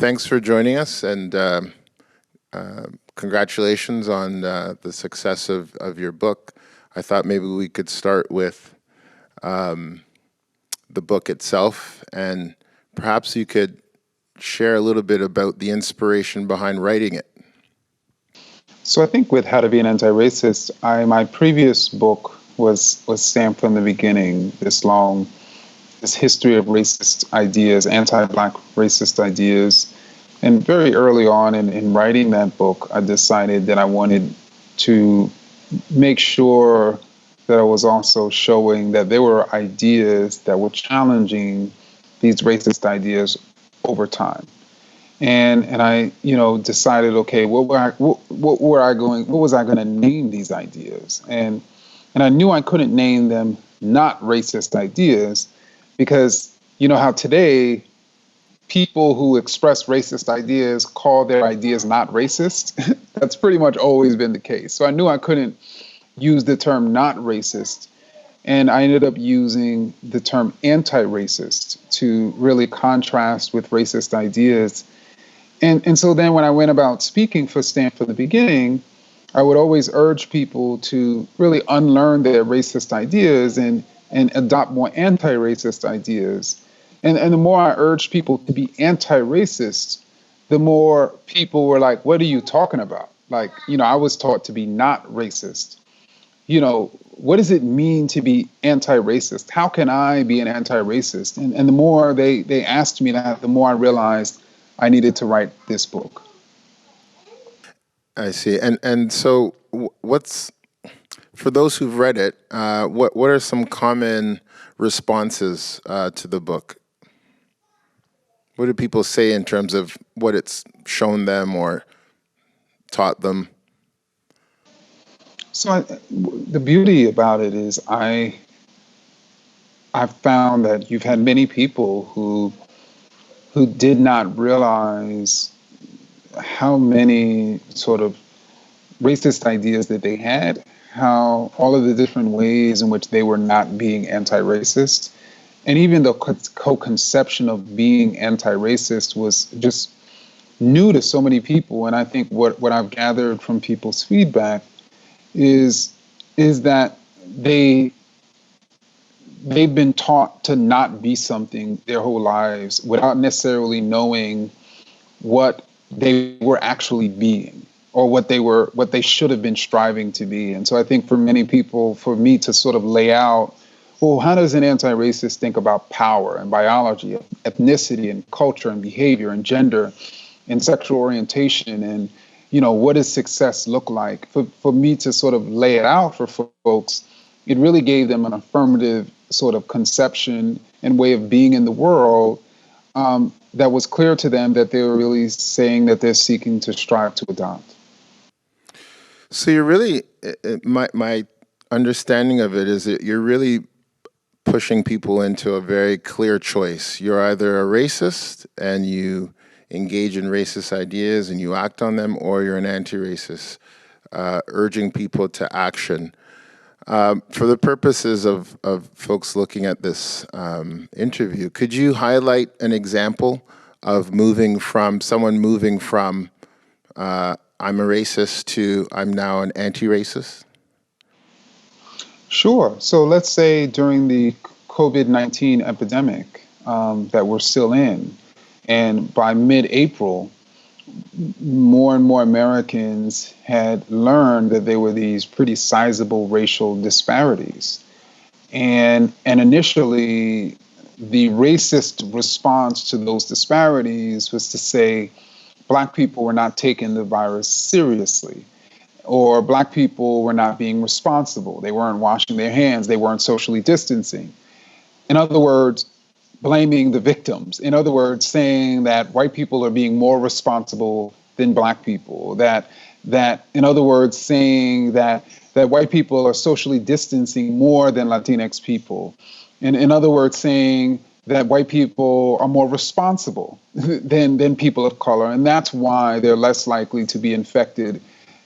thanks for joining us, and congratulations on the success of your book. I thought maybe we could start with the book itself, and perhaps you could share a little bit about the inspiration behind writing it. So I think with How to Be an Anti-Racist, my previous book was stamped from the beginning, this history of racist ideas, anti-Black racist ideas. And very early on in writing that book, I decided that I wanted to make sure that I was also showing that there were ideas that were challenging these racist ideas over time. And I, decided, okay, what was I going to name these ideas? And I knew I couldn't name them not racist ideas, because you know how today people who express racist ideas call their ideas not racist. That's pretty much always been the case. So I knew I couldn't use the term not racist, and I ended up using the term anti-racist to really contrast with racist ideas. And so then when I went about speaking for Stamped from the beginning, I would always urge people to really unlearn their racist ideas and adopt more anti-racist ideas. And the more I urged people to be anti-racist, the more people were like, what are you talking about? Like, I was taught to be not racist. What does it mean to be anti-racist? How can I be an anti-racist? And the more they asked me that, the more I realized I needed to write this book. I see. And so, what's for those who've read it? What are some common responses to the book? What do people say in terms of what it's shown them or taught them? So the beauty about it is I've found that you've had many people who did not realize how many sort of racist ideas that they had, how all of the different ways in which they were not being anti-racist, and even the co-conception of being anti-racist was just new to so many people. And I think what I've gathered from people's feedback is that they've been taught to not be something their whole lives without necessarily knowing what they were actually being, or what they should have been striving to be. And so I think for many people, for me to sort of lay out, well, how does an anti-racist think about power and biology, ethnicity and culture and behavior and gender and sexual orientation, and what does success look like? For me to sort of lay it out for folks, it really gave them an affirmative sort of conception and way of being in the world that was clear to them, that they were really saying that they're seeking to strive to adopt. So you're really, my understanding of it is that you're really pushing people into a very clear choice. You're either a racist and you engage in racist ideas and you act on them, or you're an anti-racist, urging people to action. For the purposes of folks looking at this interview, could you highlight an example of someone moving from I'm a racist to I'm now an anti-racist? Sure. So let's say during the COVID-19 epidemic that we're still in, and by mid-April, more and more Americans had learned that there were these pretty sizable racial disparities. And initially, the racist response to those disparities was to say Black people were not taking the virus seriously, or Black people were not being responsible. They weren't washing their hands. They weren't socially distancing. In other words, blaming the victims. In other words, saying that white people are being more responsible than Black people. That in other words, saying that white people are socially distancing more than Latinx people. And in other words, saying that white people are more responsible than people of color. And that's why they're less likely to be infected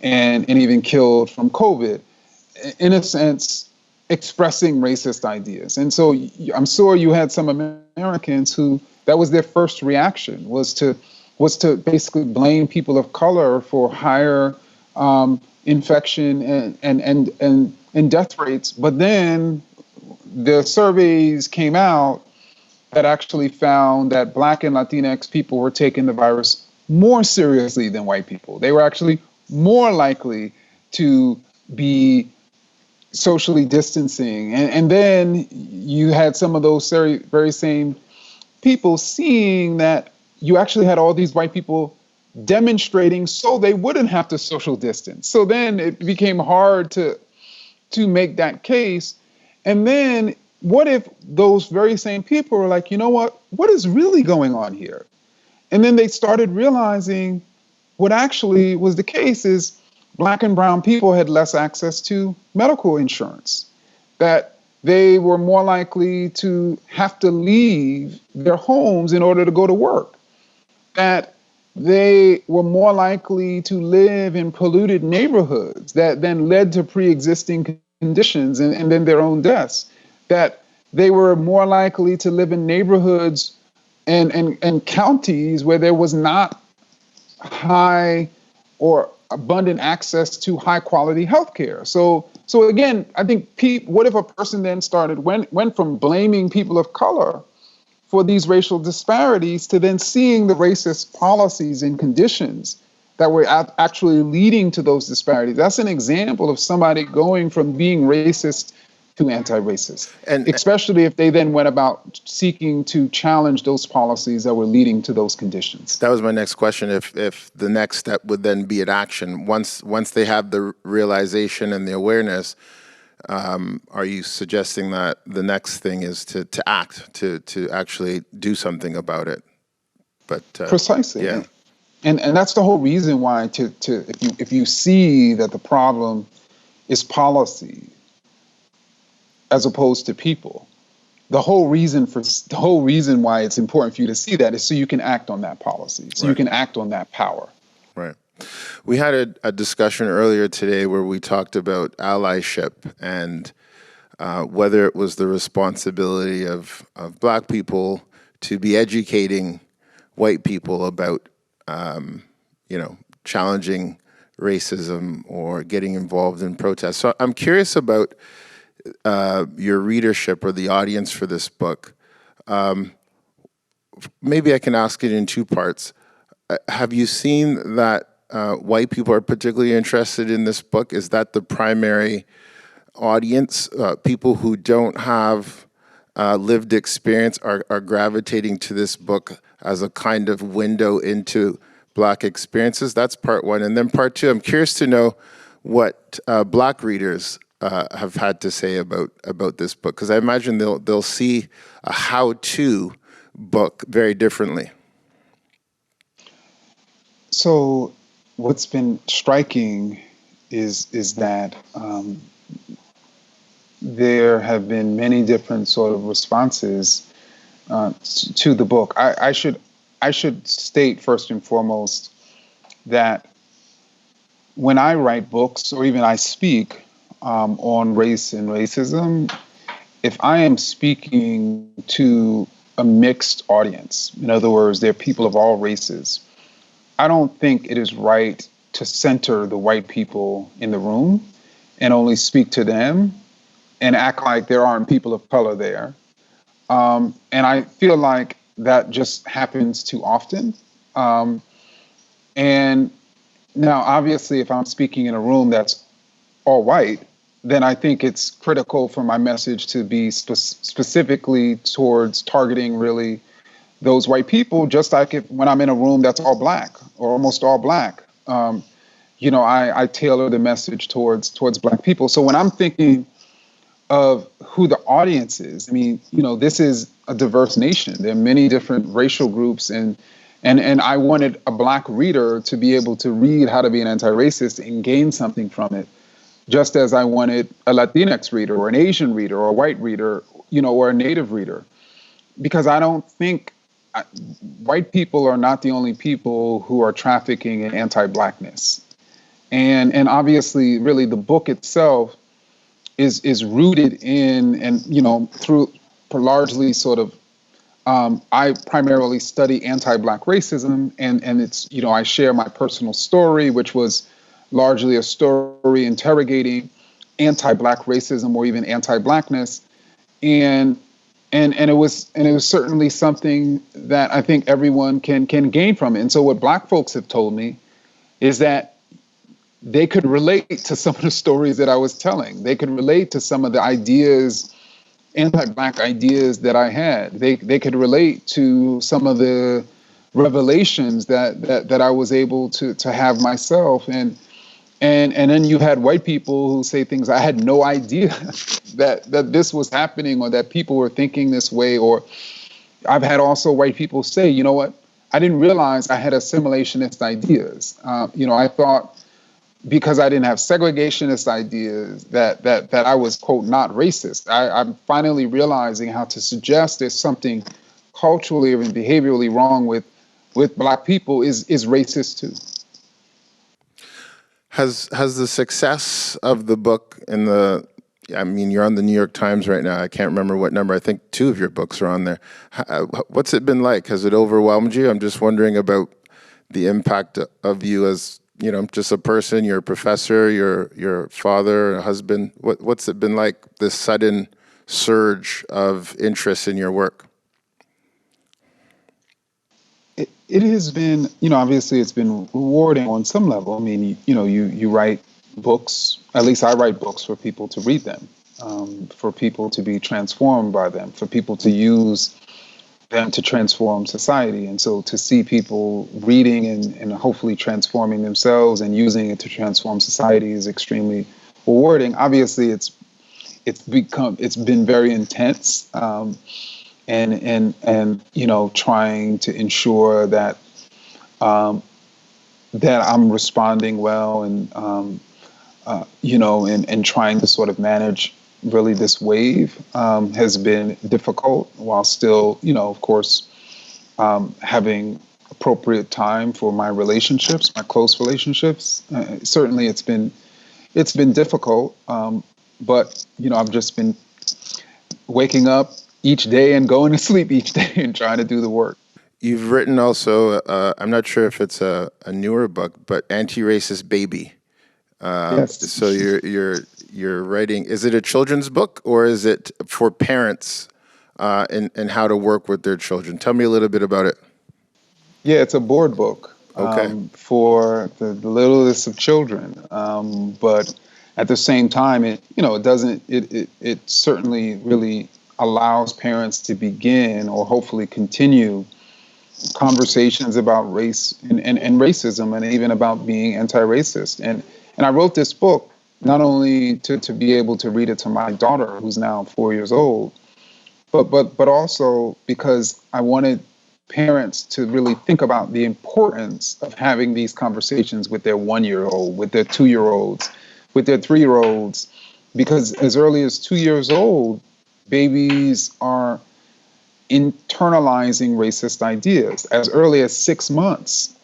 and even killed from COVID. In a sense, expressing racist ideas. And so I'm sure you had some Americans who that was their first reaction, was to was to basically blame people of color for higher infection and death rates. But then the surveys came out that actually found that Black and Latinx people were taking the virus more seriously than white people. They were actually more likely to be socially distancing. And then you had some of those very same people seeing that you actually had all these white people demonstrating so they wouldn't have to social distance. So then it became hard to make that case. And then what if those very same people were like, you know what is really going on here? And then they started realizing what actually was the case is Black and brown people had less access to medical insurance, that they were more likely to have to leave their homes in order to go to work, that they were more likely to live in polluted neighborhoods that then led to pre-existing conditions and then their own deaths, that they were more likely to live in neighborhoods and counties where there was not high or abundant access to high quality healthcare. So again, I think what if a person then went from blaming people of color for these racial disparities to then seeing the racist policies and conditions that were actually leading to those disparities? That's an example of somebody going from being racist to anti-racist, and especially if they then went about seeking to challenge those policies that were leading to those conditions. That was my next question. If the next step would then be an action, once they have the realization and the awareness, are you suggesting that the next thing is to act, to actually do something about it? But precisely, yeah. And that's the whole reason why if you see that the problem is policy as opposed to people, the whole reason why it's important for you to see that is so you can act on that policy, so you can act on that power. Right. We had a discussion earlier today where we talked about allyship and whether it was the responsibility of Black people to be educating white people about, challenging racism or getting involved in protests. So I'm curious about your readership or the audience for this book. Maybe I can ask it in two parts. Have you seen that white people are particularly interested in this book? Is that the primary audience? People who don't have lived experience are gravitating to this book as a kind of window into Black experiences? That's part one. And then part two, I'm curious to know what Black readers have had to say about this book, because I imagine they'll see a how-to book very differently. So what's been striking is that there have been many different sort of responses to the book. I should state first and foremost that when I write books or even I speak on race and racism, if I am speaking to a mixed audience, in other words, they're people of all races, I don't think it is right to center the white people in the room and only speak to them and act like there aren't people of color there. And I feel like that just happens too often. And now, obviously, if I'm speaking in a room that's all white, then I think it's critical for my message to be specifically towards targeting really those white people, just like when I'm in a room that's all Black or almost all Black. I tailor the message towards Black people. So when I'm thinking of who the audience is, I mean, this is a diverse nation. There are many different racial groups, and I wanted a Black reader to be able to read How to Be an Anti-Racist and gain something from it, just as I wanted a Latinx reader or an Asian reader or a white reader, or a Native reader. Because I don't think white people are not the only people who are trafficking in anti-Blackness. And obviously, really, the book itself is rooted in, and through largely sort of I primarily study anti-Black racism, and it's, I share my personal story, which was largely a story interrogating anti-Black racism or even anti-Blackness, and it was certainly something that I think everyone can gain from it. And so what Black folks have told me is that they could relate to some of the stories that I was telling. They could relate to some of the ideas, anti-Black ideas that I had. They could relate to some of the revelations that I was able to have myself. And then you had white people who say things I had no idea that this was happening, or that people were thinking this way. Or I've had also white people say, you know what, I didn't realize I had assimilationist ideas. I thought because I didn't have segregationist ideas that I was, quote, not racist. I'm finally realizing how to suggest there's something culturally or behaviorally wrong with Black people is racist too. Has the success of the book you're on the New York Times right now. I can't remember what number. I think 2 of your books are on there. What's it been like? Has it overwhelmed you? I'm just wondering about the impact of you as, just a person. You're a professor, your father, a husband. What's it been like, this sudden surge of interest in your work? It has been, obviously it's been rewarding on some level. I mean, you write books, at least I write books for people to read them, for people to be transformed by them, for people to use them to transform society. And so to see people reading and hopefully transforming themselves and using it to transform society is extremely rewarding. Obviously, it's been very intense. And trying to ensure that that I'm responding well, and and trying to sort of manage really this wave has been difficult, while still, of course, having appropriate time for my relationships, my close relationships. Certainly, it's been difficult, but I've just been waking up each day and going to sleep each day and trying to do the work. You've written also, I'm not sure if it's a newer book, but Anti-Racist Baby. Yes. So you're writing, is it a children's book, or is it for parents and how to work with their children? Tell me a little bit about it. Yeah, it's a board book. Okay. For the littlest of children. But at the same time, it certainly really allows parents to begin, or hopefully continue, conversations about race and racism, and even about being anti-racist. And I wrote this book not only to be able to read it to my daughter, who's now 4 years old, but also because I wanted parents to really think about the importance of having these conversations with their 1-year-old, with their 2-year-olds, with their 3-year-olds, because as early as 2 years old, babies are internalizing racist ideas. As early as 6 months,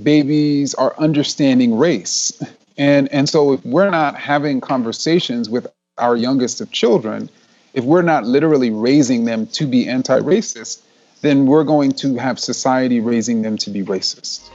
babies are understanding race. And so if we're not having conversations with our youngest of children, if we're not literally raising them to be anti-racist, then we're going to have society raising them to be racist.